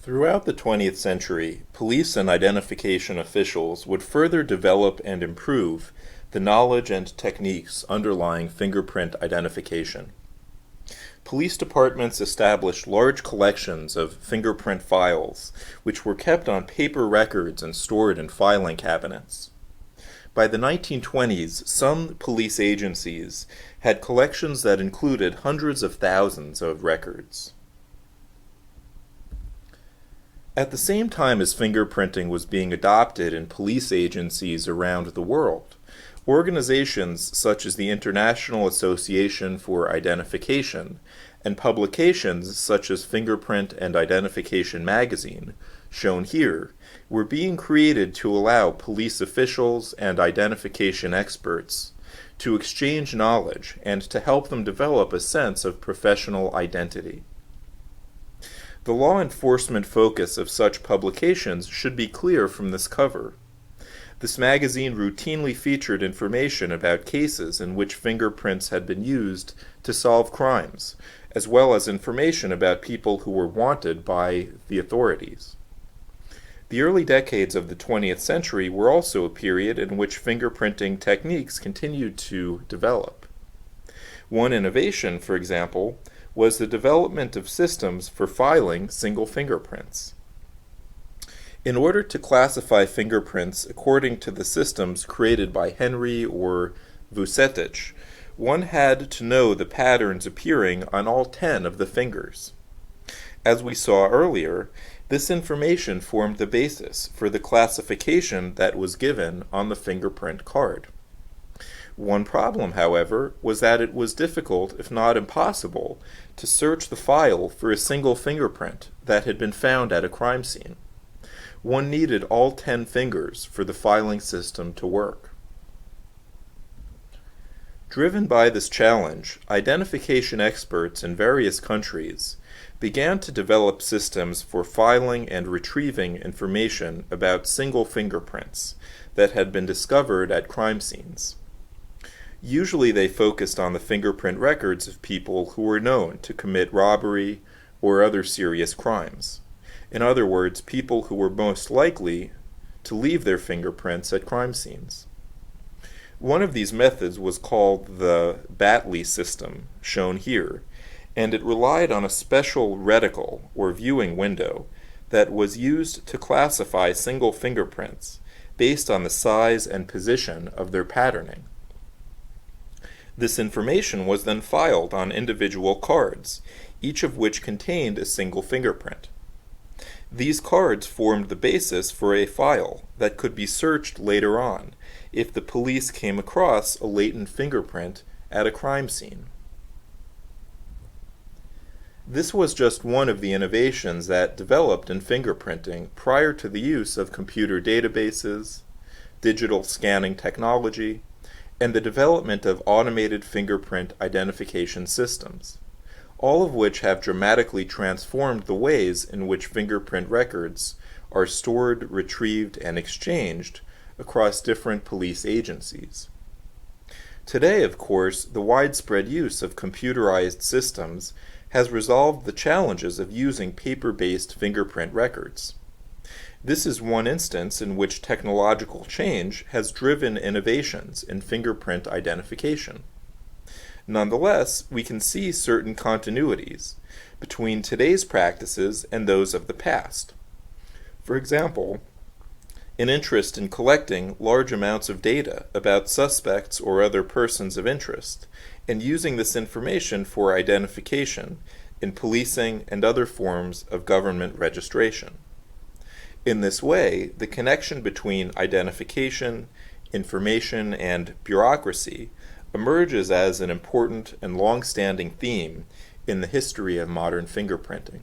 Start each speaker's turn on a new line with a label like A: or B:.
A: Throughout the 20th century, police and identification officials would further develop and improve the knowledge and techniques underlying fingerprint identification. Police departments established large collections of fingerprint files, which were kept on paper records and stored in filing cabinets. By the 1920s, some police agencies had collections that included hundreds of thousands of records. At the same time as fingerprinting was being adopted in police agencies around the world, organizations such as the International Association for Identification and publications such as Fingerprint and Identification Magazine, shown here, were being created to allow police officials and identification experts to exchange knowledge and to help them develop a sense of professional identity. The law enforcement focus of such publications should be clear from this cover. This magazine routinely featured information about cases in which fingerprints had been used to solve crimes, as well as information about people who were wanted by the authorities. The early decades of the 20th century were also a period in which fingerprinting techniques continued to develop. One innovation, for example, was the development of systems for filing single fingerprints. In order to classify fingerprints according to the systems created by Henry or Vucetich, one had to know the patterns appearing on all 10 of the fingers. As we saw earlier, this information formed the basis for the classification that was given on the fingerprint card. One problem, however, was that it was difficult, if not impossible, to search the file for a single fingerprint that had been found at a crime scene. One needed all 10 fingers for the filing system to work. Driven by this challenge, identification experts in various countries began to develop systems for filing and retrieving information about single fingerprints that had been discovered at crime scenes. Usually they focused on the fingerprint records of people who were known to commit robbery or other serious crimes. In other words, people who were most likely to leave their fingerprints at crime scenes. One of these methods was called the Batley system, shown here, and it relied on a special reticle or viewing window that was used to classify single fingerprints based on the size and position of their patterning. This information was then filed on individual cards, each of which contained a single fingerprint. These cards formed the basis for a file that could be searched later on if the police came across a latent fingerprint at a crime scene. This was just one of the innovations that developed in fingerprinting prior to the use of computer databases, digital scanning technology, and the development of automated fingerprint identification systems, all of which have dramatically transformed the ways in which fingerprint records are stored, retrieved, and exchanged across different police agencies. Today, of course, the widespread use of computerized systems has resolved the challenges of using paper-based fingerprint records. This is one instance in which technological change has driven innovations in fingerprint identification. Nonetheless, we can see certain continuities between today's practices and those of the past. For example, an interest in collecting large amounts of data about suspects or other persons of interest, and using this information for identification in policing and other forms of government registration. In this way, the connection between identification, information, and bureaucracy emerges as an important and long-standing theme in the history of modern fingerprinting.